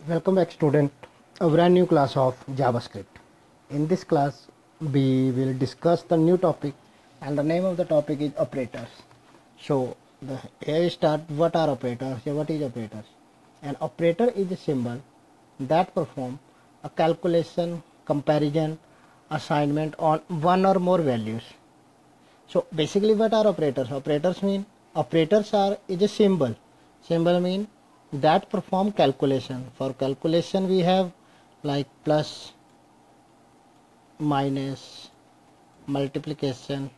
Welcome back student, a brand new class of JavaScript. In this class we will discuss the new topic and the name of the topic is operators. So here we start. What are operators? What is operators? An operator is a symbol that perform a calculation, comparison, assignment on one or more values. So basically what are operators? Operators is a symbol. Symbol mean that perform calculation. For calculation we have like plus, minus, multiplication.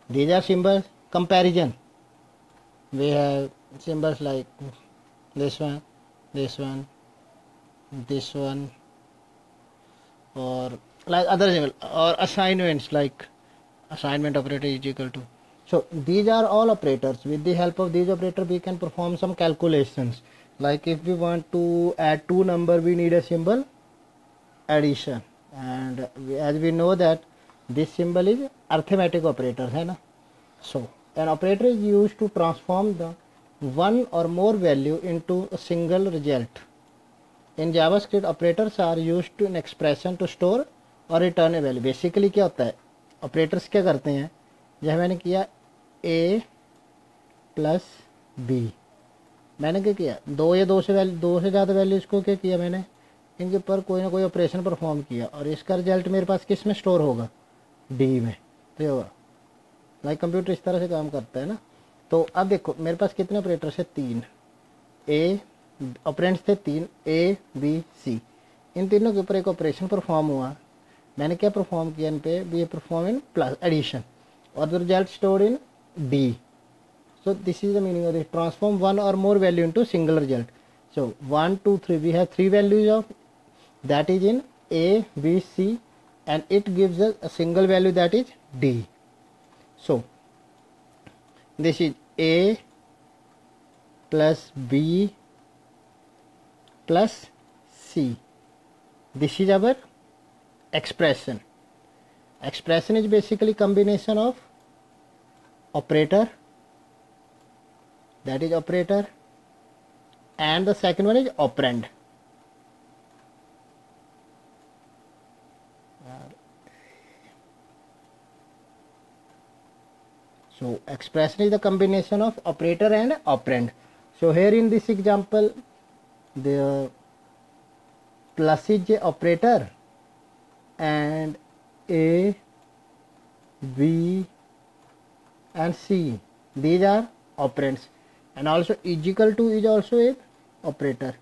These are symbols. Comparison, we have symbols like this one, this one, this one, or like other symbol, or assignments like assignment operator is equal to. So these are all operators. With the help of these operators we can perform some calculations. Like if we want to add two numbers, we need a symbol addition, and as we know that this symbol is arithmetic operator, है ना. So an operator is used to transform the one or more value into a single result. In JavaScript, operators are used to an expression to store or return a value. Basically क्या होता है, operators क्या करते हैं, जैसे मैंने किया a plus b, मैंने क्या किया, दो से ज़्यादा वैल्यूज़ को क्या किया मैंने, इनके ऊपर कोई ना कोई ऑपरेशन परफॉर्म किया और इसका रिजल्ट मेरे पास किस में स्टोर होगा, d में. तो ये होगा लाइक कंप्यूटर इस तरह से काम करता है ना. तो अब देखो मेरे पास कितने ऑपरेटर्स है, तीन. ए ऑपरेंड्स थे तीन, a b c. इन तीनों के ऊपर एक ऑपरेशन परफॉर्म हुआ. मैंने क्या परफॉर्म किया, इन पे भी परफॉर्म इन प्लस एडिशन और the result stored in d. So this is the meaning of this. Transform one or more value into single result. So 1, 2, 3. We have three values of that is in a, b, c, and it gives us a single value that is d. So this is a plus b plus c. This is our expression. Expression is basically combination of operator, that is operator, and the second one is operand. So expression is the combination of operator and operand. So here in this example the plus is a operator and a, b and c, these are operands, and also is equal to is also a operator.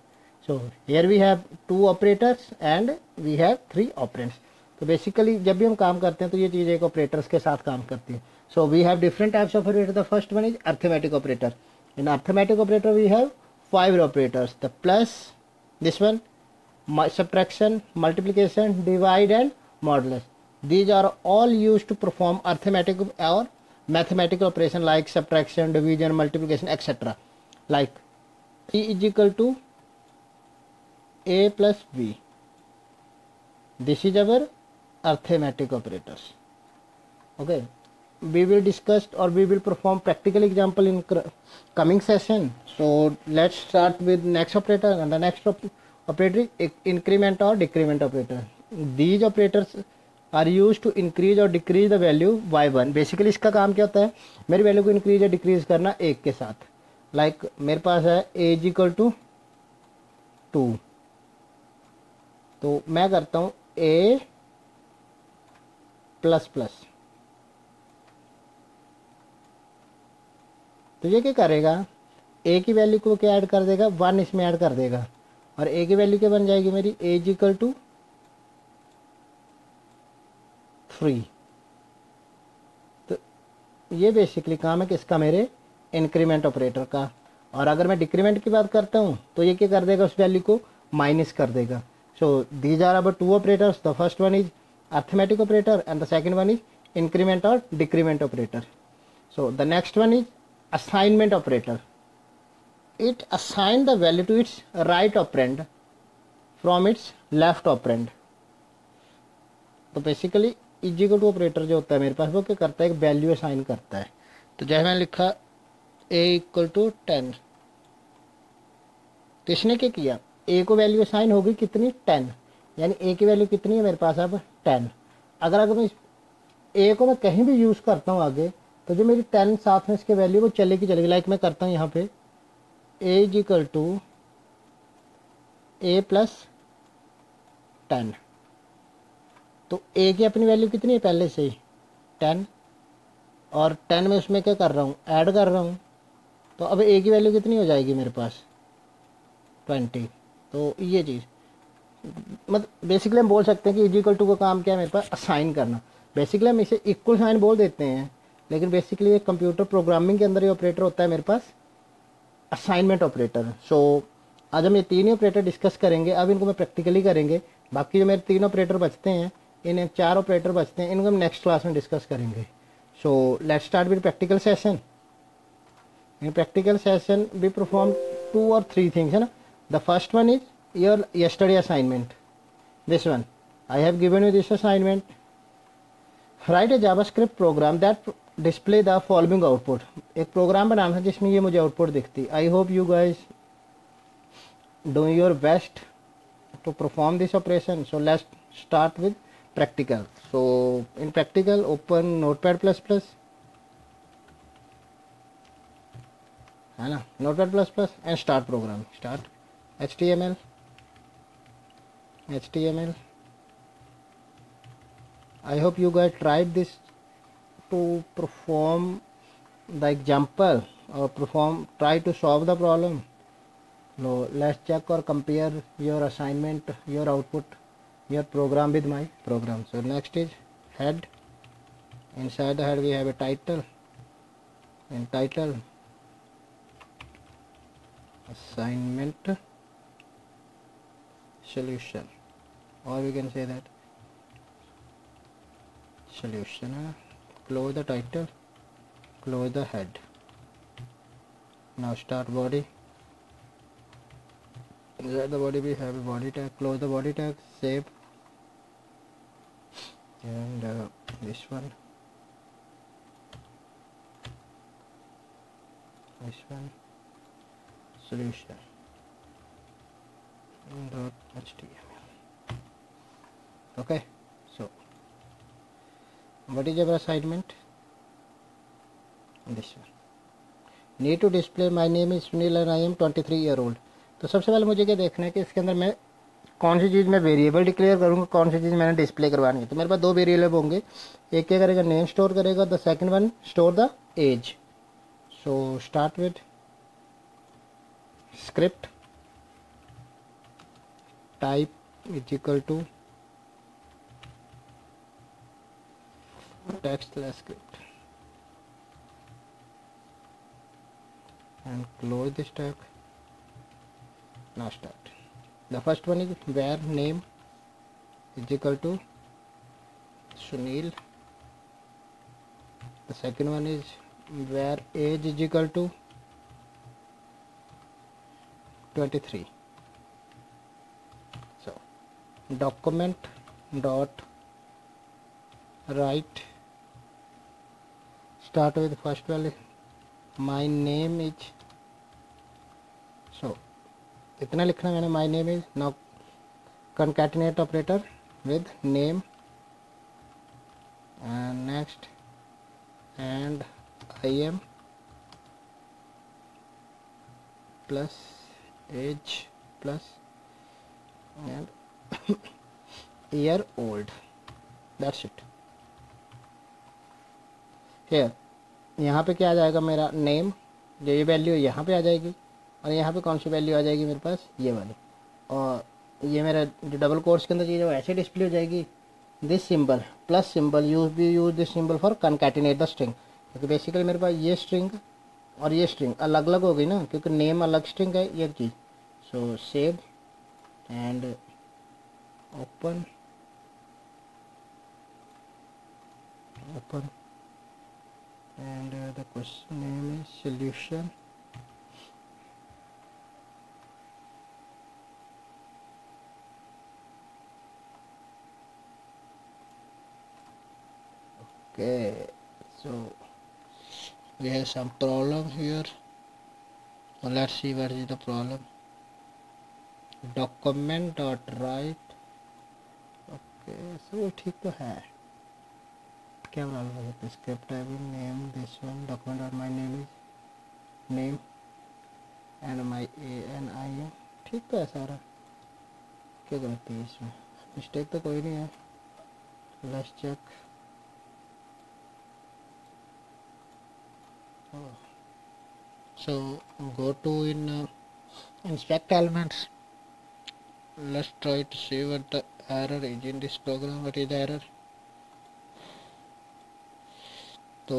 So here we have two operators and we have three operands. तो basically जब भी हम काम करते हैं तो ये चीज़ एक ऑपरेटर्स के साथ काम करती है. So we have different types of operator. The first one is arithmetic operator. In arithmetic operator we have 5 operators, the plus, this one, subtraction, multiplication, divide and modulus. These are all used to perform arithmetic or mathematical operation like subtraction, division, multiplication, etc. Like E is equal to a plus b. This is our arithmetic operators. Okay, we will discuss or we will perform practical example in coming session. So let's start with next operator, and the next operator is increment or decrement operator. These operators are used to increase or decrease the value by 1. Basically इसका काम क्या होता है, मेरी value को increase या decrease करना एक के साथ. लाइक मेरे पास है a इज इक्वल टू 2, तो मैं करता हूँ a प्लस प्लस. तो ये क्या करेगा, a की वैल्यू को क्या ऐड कर देगा, 1 इसमें ऐड कर देगा, और a की वैल्यू क्या बन जाएगी मेरी, a इज इक्वल टू 3. तो ये बेसिकली काम है किसका, मेरे इंक्रीमेंट ऑपरेटर का. और अगर मैं डिक्रीमेंट की बात करता हूँ तो ये क्या कर देगा, उस वैल्यू को माइनस कर देगा. So these are our 2 operators. The first one is arithmetic operator and the second one is increment और decrement operator. So the next one is assignment operator. It assign the value to its right operand from its left operand. तो basically is equal to operator जो होता है मेरे पास, वो क्या करता है, एक वैल्यू असाइन करता है. तो जैसे मैंने लिखा a इक्वल टू 10, तो इसने क्या किया, ए को वैल्यू असाइन होगी कितनी 10, यानी ए की वैल्यू कितनी है मेरे पास अब 10। अगर मैं ए को मैं कहीं भी यूज़ करता हूँ आगे, तो जो मेरी 10 साथ में इसके वैल्यू वो चलेगी चलेगी। लाइक मैं करता हूँ यहाँ पे A is equal to A plus 10, तो ए की अपनी वैल्यू कितनी है पहले से ही 10, और 10 में उसमें क्या कर रहा हूँ ऐड कर रहा हूँ, तो अब ए की वैल्यू कितनी हो जाएगी मेरे पास 20। तो ये चीज़ मतलब बेसिकली हम बोल सकते हैं कि इज इक्वल टू का काम क्या है मेरे पास असाइन करना। बेसिकली हम इसे इक्वल साइन बोल देते हैं, लेकिन बेसिकली एक कंप्यूटर प्रोग्रामिंग के अंदर ये ऑपरेटर होता है मेरे पास असाइनमेंट ऑपरेटर। सो आज हम ये तीन ही ऑपरेटर डिस्कस करेंगे। अब इनको मैं प्रैक्टिकली करेंगे, बाकी जो मेरे तीन ऑपरेटर बचते हैं, इन 4 ऑपरेटर बचते हैं, इनको हम नेक्स्ट क्लास में डिस्कस करेंगे। So let's start with practical session. In practical session we perform 2 or 3 things है ना। The first one is your yesterday assignment, this one I have given you this assignment. Write a JavaScript program that display the following output. एक programme बनाना है जिसमें ये मुझे output दिखती। I hope you guys doing your best to perform this operation. So let's start with practical. So in practical, open notepad plus plus, है ना, notepad plus plus and start program. Start HTML. I hope you guys tried this to perform the example or try to solve the problem. So let's check or compare your assignment, your output, your program with my program. So next is head. Inside the head we have a title. In title, assignment solution, or we can say that solution. Close the title, close the head. Now start body. Inside the body we have a body tag. Close the body tag, save, and this one, solution .html. Okay, so what is our assignment? This one. Need to display my name is Sunil and I am 23 year old. तो सबसे पहले मुझे क्या देखना है कि इसके अंदर मैं कौन सी चीज़ मैं वेरिएबल डिक्लेयर करूँगा, कौन सी चीज़ मैंने डिस्प्ले करवानी है। तो मेरे पास 2 वेरिएबल होंगे, एक क्या करेगा नेम स्टोर करेगा, the second one store the age. So start with script type is equal to text slash script and close this tag. Now start. The first one is where name is equal to Sunil. The second one is where age is equal to 23. Document dot write, start with first value my name is, so इतना लिखना मैंने my name is. Now concatenate operator with name and next and I am plus age plus and year old. That's it. Here यहाँ पे क्या आ जाएगा मेरा name, जो ये वैल्यू यहाँ पे आ जाएगी, और यहाँ पे कौन सी वैल्यू आ जाएगी मेरे पास ये वाली, और ये मेरा जो डबल कोट्स के अंदर चीज़ है वो ऐसे डिस्प्ले हो जाएगी। This symbol plus symbol use this symbol for concatenate the string, क्योंकि बेसिकली मेरे पास ये स्ट्रिंग और ये स्ट्रिंग अलग अलग हो गई ना, क्योंकि नेम अलग स्ट्रिंग है ये चीज़। So save and open and the question name is solution. Okay, so we have some problem here. Well, let's see what is the problem. document dot write. Okay so ठीक तो है, क्या problem हो सकती है? Script typing name this one document और my name is name and my ANIM, ठीक तो है सारा, क्या गलती है इसमें? मिस्टेक तो कोई नहीं है। Let's check. So go to in inspect elements. Let's try to see what the error is in this program. What is the error? तो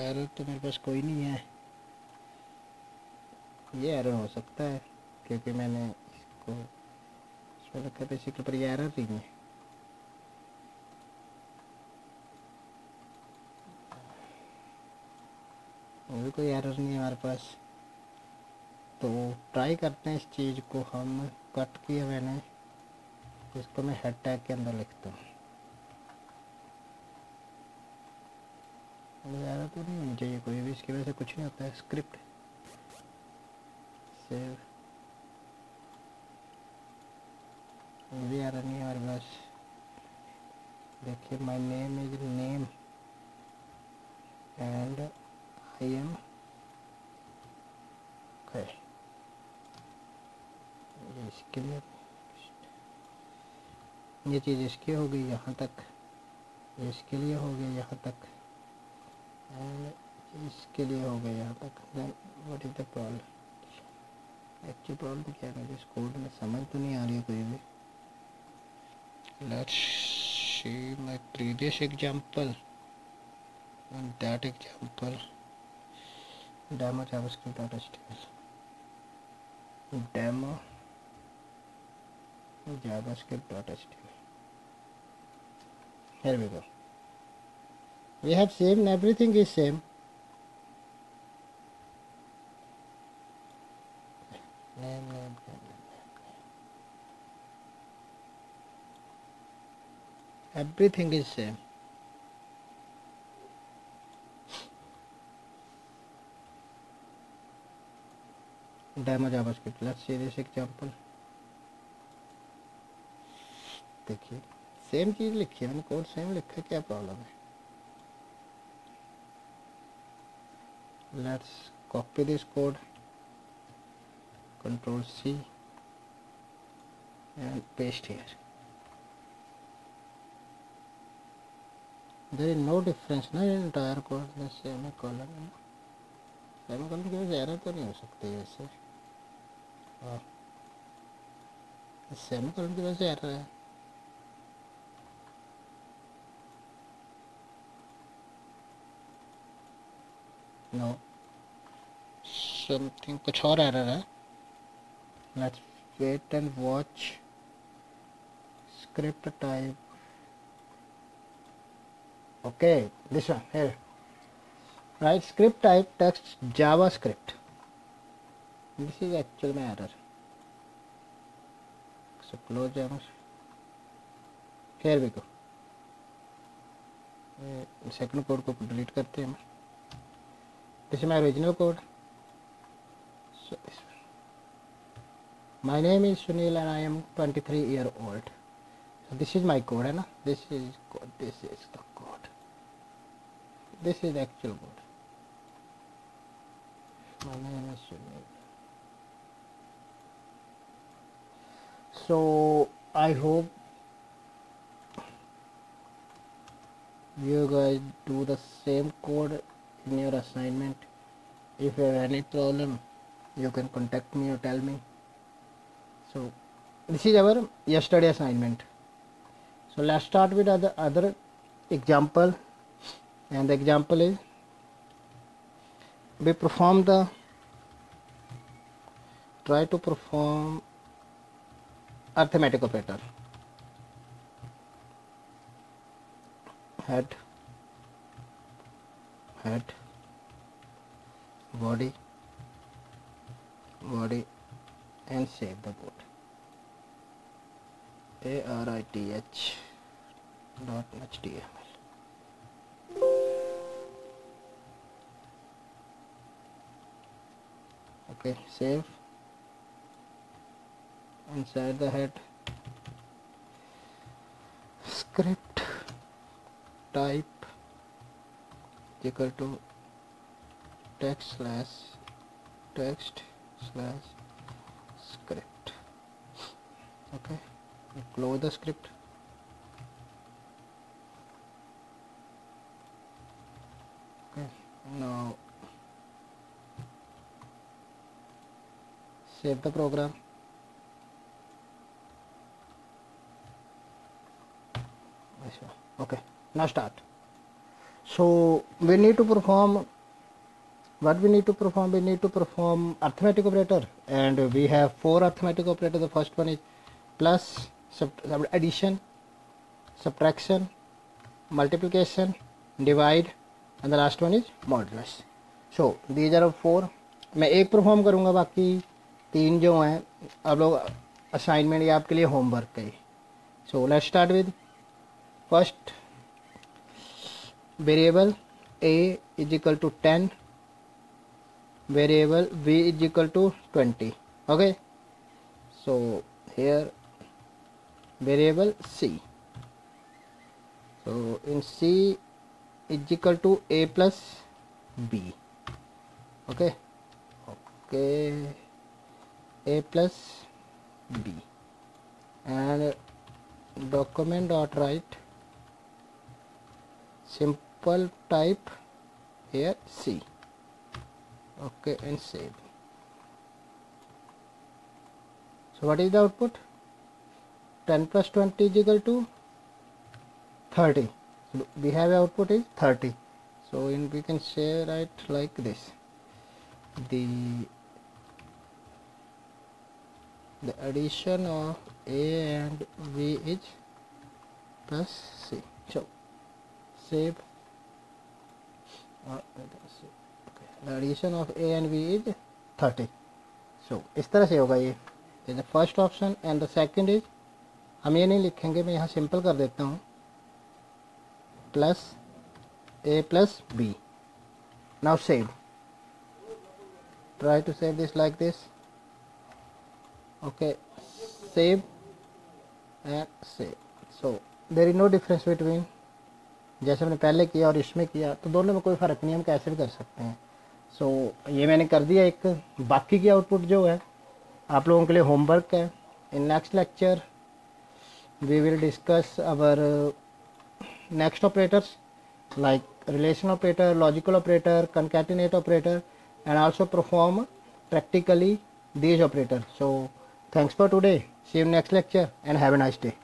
एरर तो मेरे पास कोई नहीं है, ये एरर हो सकता है क्योंकि मैंने इसको इसमें रखा था, इसी के ऊपर ये एरर नहीं है। अभी कोई एरर नहीं है हमारे पास, तो ट्राई करते हैं इस चीज़ को। हम कट किया मैंने, इसको मैं हेड टैग के अंदर लिखता हूँ। एरर तो नहीं होनी चाहिए कोई भी, इसकी वजह से कुछ नहीं होता है। स्क्रिप्ट सेव, भी एरर नहीं है हमारे पास। देखिए my name is name and I M okay, इसके लिए ये चीज़ इसकी हो गई यहाँ तक, इसके लिए हो गया यहाँ तक, एंड इसके लिए हो गया यहाँ तक। Then what is the problem? Actually problem क्या है? मुझे इस कोड में समझ तो नहीं आ रही है कोई भी। Let's see my previous example and that example demo javascript.html, demo javascript.html. Here we go. We have same, everything is same. Name. Everything is same. Demo JavaScript. Let's see this example. देखिए same चीज़ लिखी है मैंने, code same लिखा है, क्या problem है? Let's copy this code, control C and paste here. There is no difference ना in entire code. Semicolon की वजह से एरर तो नहीं हो सकती वैसे। सेमीकोलन की वजह से एरर है। नो समथिंग, कुछ और एरर है। Let's wait and watch. Script type, okay this one here, right script type text JavaScript, this is actual में error. So close Jamas. Here we go. Second code को delete करते हैं। This is my original code. My name is Sunil and I am 23 year old. This is my code है ना, this is the code, this is actual code. My name is Sunil. So I hope you guys do the same code in your assignment. If you have any problem, you can contact me or tell me. So this is our yesterday assignment. So let's start with other example, and the example is we try to perform arithmetic operator. Head, body, and save the code. arith.html. Okay, save. inside the head script type equal to text slash script. Okay, close the script. Okay, now save the program. Okay, now start. So we need to perform what we need to perform. We need to perform arithmetic operator, and we have 4 arithmetic operators. The first one is plus, addition, subtraction, multiplication, divide, and the last one is modulus. So these are 4. मैं एक perform करूँगा, बाकी 3 जो हैं आप लोग assignment या आपके लिए होमवर्क है. सो let's start with first variable a is equal to 10, variable b is equal to 20. Okay, so here variable c, so in c is equal to a plus b. Okay, a plus b, and document dot write simple type here C. Okay, and save. So what is the output? 10 plus 20 is equal to 30. So we have output is 30. So we can say right like this. The addition of A and B is plus C. So save. The addition of A and B is 30. So इस तरह से होगा ये. The first option and the second is, हम ये नहीं लिखेंगे, मैं यहाँ सिंपल कर देता हूँ, plus A plus B. Now save. Try to save this like this. Okay, save and save. So there is no difference between जैसे मैंने पहले किया और इसमें किया, तो दोनों में कोई फ़र्क नहीं, हम कैसे भी कर सकते हैं. सो ये मैंने कर दिया एक. बाकी की आउटपुट जो है आप लोगों के लिए होमवर्क है. In next lecture we will discuss our next operators like relation operator, logical operator, concatenate operator, and also perform practically these operators. So thanks for today. See you next lecture and have a nice day.